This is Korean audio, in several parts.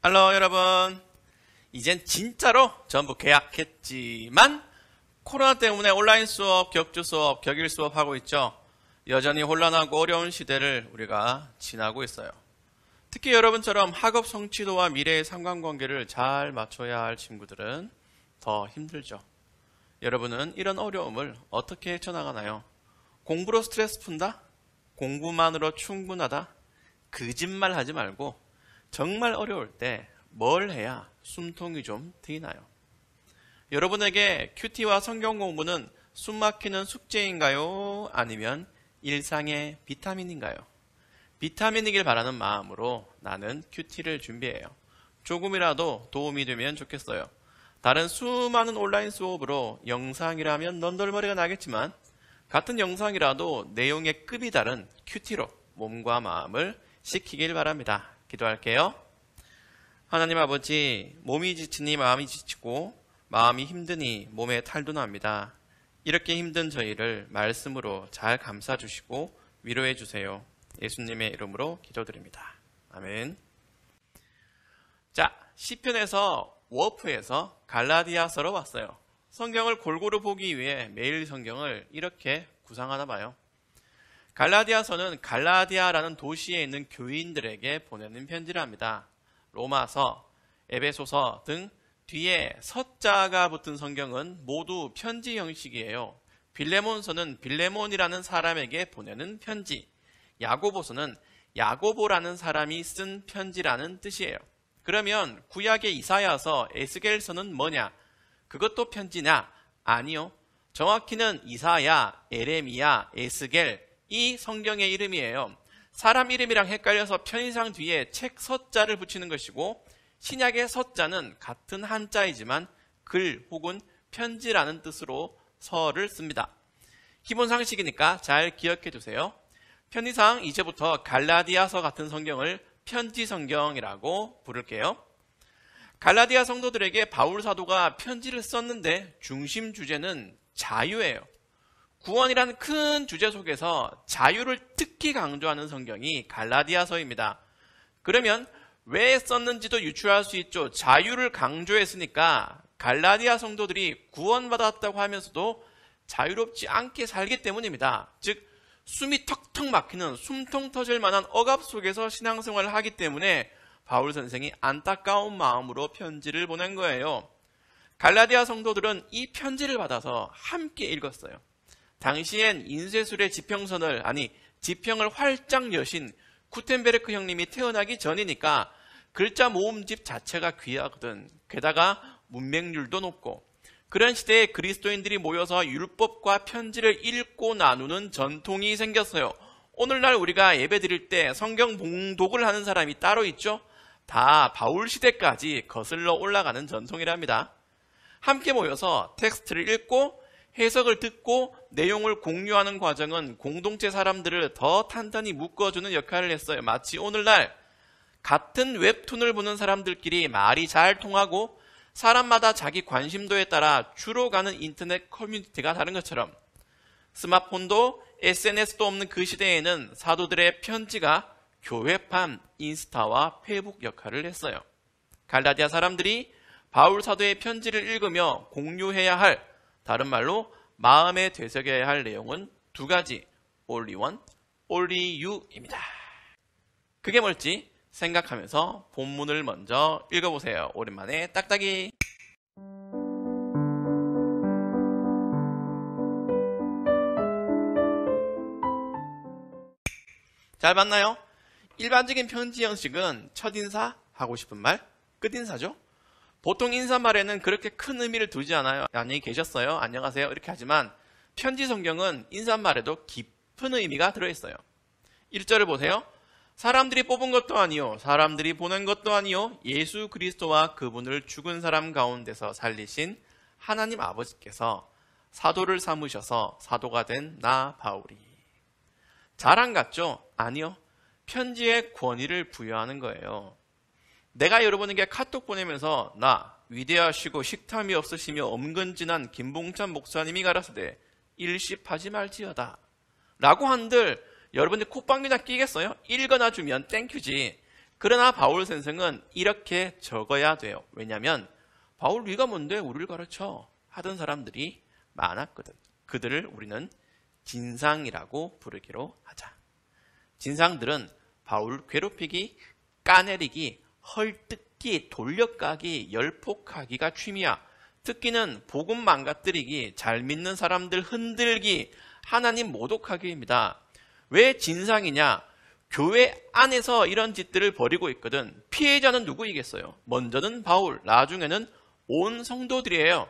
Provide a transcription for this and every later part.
할로 여러분, 이젠 진짜로 전부 개학했지만 코로나 때문에 온라인 수업, 격주 수업, 격일 수업 하고 있죠. 여전히 혼란하고 어려운 시대를 우리가 지나고 있어요. 특히 여러분처럼 학업 성취도와 미래의 상관관계를 잘 맞춰야 할 친구들은 더 힘들죠. 여러분은 이런 어려움을 어떻게 헤쳐나가나요? 공부로 스트레스 푼다? 공부만으로 충분하다? 거짓말 하지 말고 정말 어려울 때 뭘 해야 숨통이 좀 트이나요? 여러분에게 큐티와 성경 공부는 숨막히는 숙제인가요? 아니면 일상의 비타민인가요? 비타민이길 바라는 마음으로 나는 큐티를 준비해요. 조금이라도 도움이 되면 좋겠어요. 다른 수많은 온라인 수업으로 영상이라면 넌덜머리가 나겠지만 같은 영상이라도 내용의 급이 다른 큐티로 몸과 마음을 식히길 바랍니다. 기도할게요. 하나님 아버지, 몸이 지치니 마음이 지치고 마음이 힘드니 몸에 탈도 납니다. 이렇게 힘든 저희를 말씀으로 잘 감싸주시고 위로해 주세요. 예수님의 이름으로 기도드립니다. 아멘. 자, 시편에서 워프에서 갈라디아서로 왔어요. 성경을 골고루 보기 위해 매일 성경을 이렇게 구상하나 봐요. 갈라디아서는 갈라디아라는 도시에 있는 교인들에게 보내는 편지랍니다. 로마서, 에베소서 등 뒤에 서자가 붙은 성경은 모두 편지 형식이에요. 빌레몬서는 빌레몬이라는 사람에게 보내는 편지, 야고보서는 야고보라는 사람이 쓴 편지라는 뜻이에요. 그러면 구약의 이사야서, 에스겔서는 뭐냐? 그것도 편지냐? 아니요. 정확히는 이사야, 에레미야, 에스겔 이 성경의 이름이에요. 사람 이름이랑 헷갈려서 편의상 뒤에 책 서자를 붙이는 것이고 신약의 서자는 같은 한자이지만 글 혹은 편지라는 뜻으로 서를 씁니다. 기본 상식이니까 잘 기억해 두세요. 편의상 이제부터 갈라디아서 같은 성경을 편지 성경이라고 부를게요. 갈라디아 성도들에게 바울 사도가 편지를 썼는데 중심 주제는 자유예요. 구원이라는 큰 주제 속에서 자유를 특히 강조하는 성경이 갈라디아서입니다. 그러면 왜 썼는지도 유추할 수 있죠. 자유를 강조했으니까 갈라디아 성도들이 구원받았다고 하면서도 자유롭지 않게 살기 때문입니다. 즉 숨이 턱턱 막히는 숨통 터질 만한 억압 속에서 신앙생활을 하기 때문에 바울 선생이 안타까운 마음으로 편지를 보낸 거예요. 갈라디아 성도들은 이 편지를 받아서 함께 읽었어요. 당시엔 인쇄술의 지평을 활짝 여신 구텐베르크 형님이 태어나기 전이니까 글자 모음집 자체가 귀하거든. 게다가 문맹률도 높고 그런 시대에 그리스도인들이 모여서 율법과 편지를 읽고 나누는 전통이 생겼어요. 오늘날 우리가 예배 드릴 때 성경 봉독을 하는 사람이 따로 있죠? 다 바울 시대까지 거슬러 올라가는 전통이랍니다. 함께 모여서 텍스트를 읽고 해석을 듣고 내용을 공유하는 과정은 공동체 사람들을 더 탄탄히 묶어주는 역할을 했어요. 마치 오늘날 같은 웹툰을 보는 사람들끼리 말이 잘 통하고 사람마다 자기 관심도에 따라 주로 가는 인터넷 커뮤니티가 다른 것처럼 스마트폰도 SNS도 없는 그 시대에는 사도들의 편지가 교회판 인스타와 페이북 역할을 했어요. 갈라디아 사람들이 바울 사도의 편지를 읽으며 공유해야 할, 다른 말로 마음에 되새겨야 할 내용은 두 가지, only one, only you입니다. 그게 뭘지 생각하면서 본문을 먼저 읽어보세요. 오랜만에 딱딱이. 잘 봤나요? 일반적인 편지 형식은 첫인사, 하고 싶은 말, 끝인사죠. 보통 인사말에는 그렇게 큰 의미를 두지 않아요. 안녕히 계셨어요? 안녕하세요? 이렇게 하지만 편지 성경은 인사말에도 깊은 의미가 들어있어요. 1절을 보세요. 사람들이 뽑은 것도 아니요 사람들이 보낸 것도 아니요 예수 그리스도와 그분을 죽은 사람 가운데서 살리신 하나님 아버지께서 사도를 삼으셔서 사도가 된 나 바울이. 자랑 같죠? 아니요. 편지의 권위를 부여하는 거예요. 내가 여러분에게 카톡 보내면서 나 위대하시고 식탐이 없으시며 엄근진한 김봉찬 목사님이 가라사대 일십하지 말지어다 라고 한들 여러분들 콧방귀나 끼겠어요? 읽어놔 주면 땡큐지. 그러나 바울 선생은 이렇게 적어야 돼요. 왜냐하면 바울 네가 뭔데 우리를 가르쳐 하던 사람들이 많았거든. 그들을 우리는 진상이라고 부르기로 하자. 진상들은 바울 괴롭히기, 까내리기, 헐뜯기, 돌려까기, 열폭하기가 취미야. 특기는 복음 망가뜨리기, 잘 믿는 사람들 흔들기, 하나님 모독하기입니다. 왜 진상이냐? 교회 안에서 이런 짓들을 벌이고 있거든. 피해자는 누구이겠어요? 먼저는 바울, 나중에는 온 성도들이에요.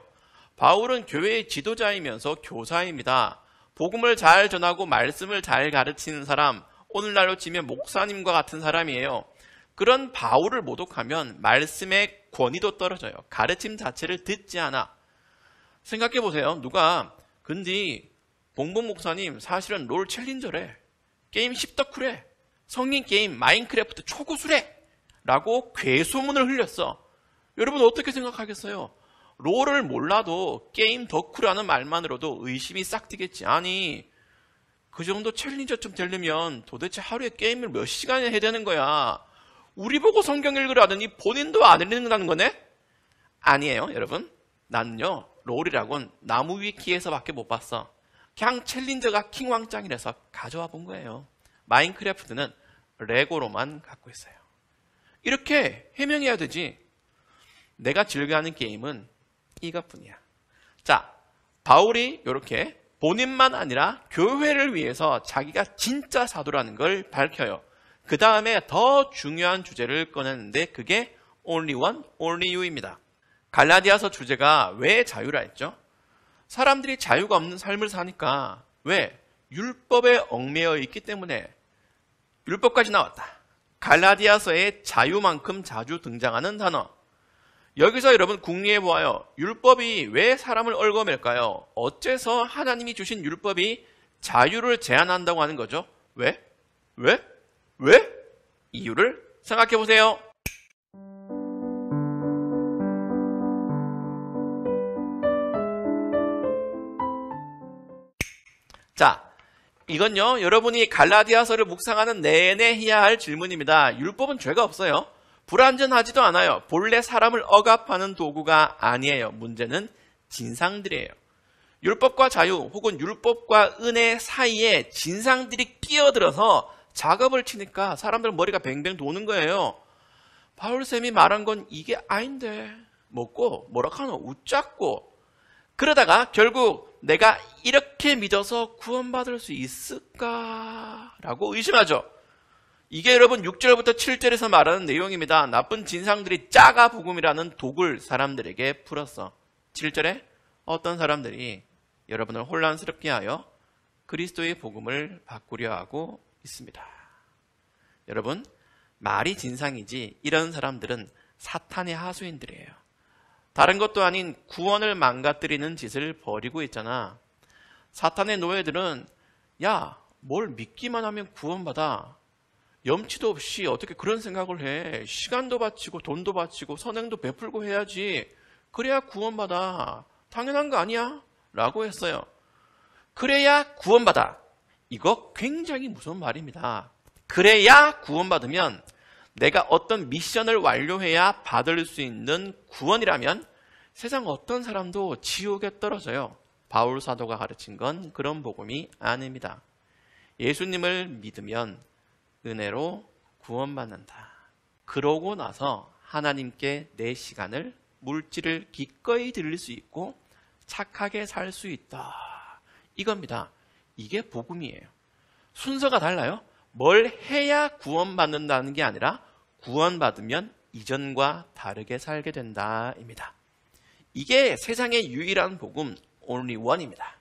바울은 교회의 지도자이면서 교사입니다. 복음을 잘 전하고 말씀을 잘 가르치는 사람, 오늘날로 치면 목사님과 같은 사람이에요. 그런 바울을 모독하면 말씀의 권위도 떨어져요. 가르침 자체를 듣지 않아. 생각해 보세요. 누가 근데 봉봉 목사님 사실은 롤 챌린저래. 게임 십덕후래. 성인 게임 마인크래프트 초고수래. 라고 괴소문을 흘렸어. 여러분 어떻게 생각하겠어요? 롤을 몰라도 게임 덕후라는 말만으로도 의심이 싹 트겠지. 아니 그 정도 챌린저쯤 되려면 도대체 하루에 게임을 몇 시간이나 해야 되는 거야. 우리 보고 성경 읽으라더니 본인도 안 읽는다는 거네? 아니에요 여러분. 나는요 롤이라곤 나무 위키에서밖에 못 봤어. 그냥 챌린저가 킹왕짱이라서 가져와 본 거예요. 마인크래프트는 레고로만 갖고 있어요. 이렇게 해명해야 되지. 내가 즐겨하는 게임은 이것뿐이야. 자, 바울이 이렇게 본인만 아니라 교회를 위해서 자기가 진짜 사도라는 걸 밝혀요. 그 다음에 더 중요한 주제를 꺼냈는데 그게 only one, only you입니다. 갈라디아서 주제가 왜 자유라 했죠? 사람들이 자유가 없는 삶을 사니까. 왜? 율법에 얽매여 있기 때문에. 율법까지 나왔다. 갈라디아서의 자유만큼 자주 등장하는 단어. 여기서 여러분 궁리해 보아요. 율법이 왜 사람을 얽어맬까요? 어째서 하나님이 주신 율법이 자유를 제한한다고 하는 거죠? 왜? 이유를 생각해 보세요. 자, 이건요 여러분이 갈라디아서를 묵상하는 내내 해야 할 질문입니다. 율법은 죄가 없어요. 불완전하지도 않아요. 본래 사람을 억압하는 도구가 아니에요. 문제는 진상들이에요. 율법과 자유 혹은 율법과 은혜 사이에 진상들이 끼어들어서 작업을 치니까 사람들 머리가 뱅뱅 도는 거예요. 바울쌤이 말한 건 이게 아닌데 먹고 뭐라카노 웃잡고 그러다가 결국 내가 이렇게 믿어서 구원받을 수 있을까라고 의심하죠. 이게 여러분 6절부터 7절에서 말하는 내용입니다. 나쁜 진상들이 짜가 복음이라는 독을 사람들에게 풀었어. 7절에 어떤 사람들이 여러분을 혼란스럽게 하여 그리스도의 복음을 바꾸려 하고 있습니다. 여러분 말이 진상이지 이런 사람들은 사탄의 하수인들이에요. 다른 것도 아닌 구원을 망가뜨리는 짓을 벌이고 있잖아. 사탄의 노예들은 야, 뭘 믿기만 하면 구원받아. 염치도 없이 어떻게 그런 생각을 해. 시간도 바치고 돈도 바치고 선행도 베풀고 해야지. 그래야 구원받아. 당연한 거 아니야? 라고 했어요. 그래야 구원받아. 이거 굉장히 무서운 말입니다. 그래야 구원받으면 내가 어떤 미션을 완료해야 받을 수 있는 구원이라면 세상 어떤 사람도 지옥에 떨어져요. 바울 사도가 가르친 건 그런 복음이 아닙니다. 예수님을 믿으면 은혜로 구원받는다. 그러고 나서 하나님께 내 시간을 물질을 기꺼이 드릴 수 있고 착하게 살 수 있다. 이겁니다. 이게 복음이에요. 순서가 달라요. 뭘 해야 구원받는다는 게 아니라 구원받으면 이전과 다르게 살게 된다입니다. 이게 세상의 유일한 복음 only one입니다.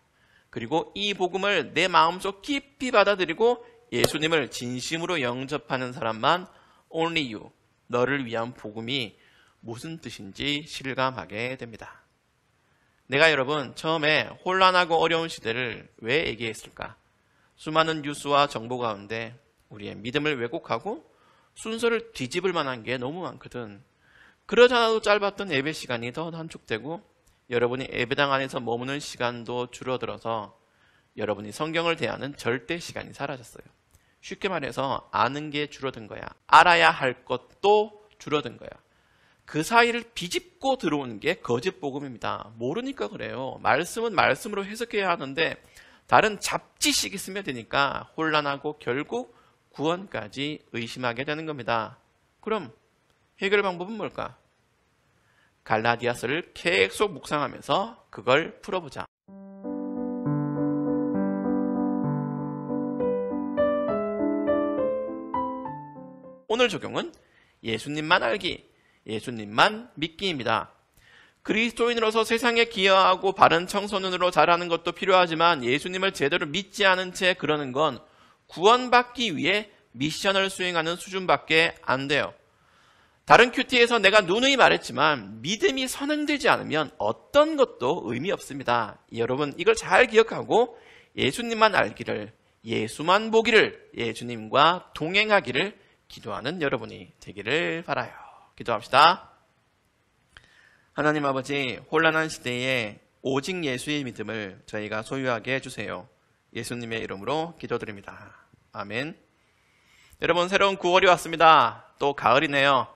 그리고 이 복음을 내 마음속 깊이 받아들이고 예수님을 진심으로 영접하는 사람만 only you, 너를 위한 복음이 무슨 뜻인지 실감하게 됩니다. 내가 여러분 처음에 혼란하고 어려운 시대를 왜 얘기했을까? 수많은 뉴스와 정보 가운데 우리의 믿음을 왜곡하고 순서를 뒤집을 만한 게 너무 많거든. 그러지 않아도 짧았던 예배 시간이 더 단축되고 여러분이 예배당 안에서 머무는 시간도 줄어들어서 여러분이 성경을 대하는 절대 시간이 사라졌어요. 쉽게 말해서 아는 게 줄어든 거야. 알아야 할 것도 줄어든 거야. 그 사이를 비집고 들어오는 게 거짓 복음입니다. 모르니까 그래요. 말씀은 말씀으로 해석해야 하는데 다른 잡지식이 쓰면 되니까 혼란하고 결국 구원까지 의심하게 되는 겁니다. 그럼 해결 방법은 뭘까? 갈라디아서를 계속 묵상하면서 그걸 풀어보자. 오늘 적용은 예수님만 알기, 예수님만 믿기입니다. 그리스도인으로서 세상에 기여하고 바른 청소년으로 자라는 것도 필요하지만 예수님을 제대로 믿지 않은 채 그러는 건 구원받기 위해 미션을 수행하는 수준밖에 안 돼요. 다른 큐티에서 내가 누누이 말했지만 믿음이 선행되지 않으면 어떤 것도 의미 없습니다. 여러분 이걸 잘 기억하고 예수님만 알기를, 예수만 보기를, 예수님과 동행하기를 기도하는 여러분이 되기를 바라요. 기도합시다. 하나님 아버지, 혼란한 시대에 오직 예수의 믿음을 저희가 소유하게 해주세요. 예수님의 이름으로 기도드립니다. 아멘. 여러분, 새로운 9월이 왔습니다. 또 가을이네요.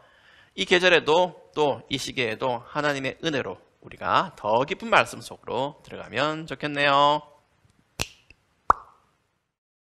이 계절에도 또 이 시기에도 하나님의 은혜로 우리가 더 깊은 말씀 속으로 들어가면 좋겠네요.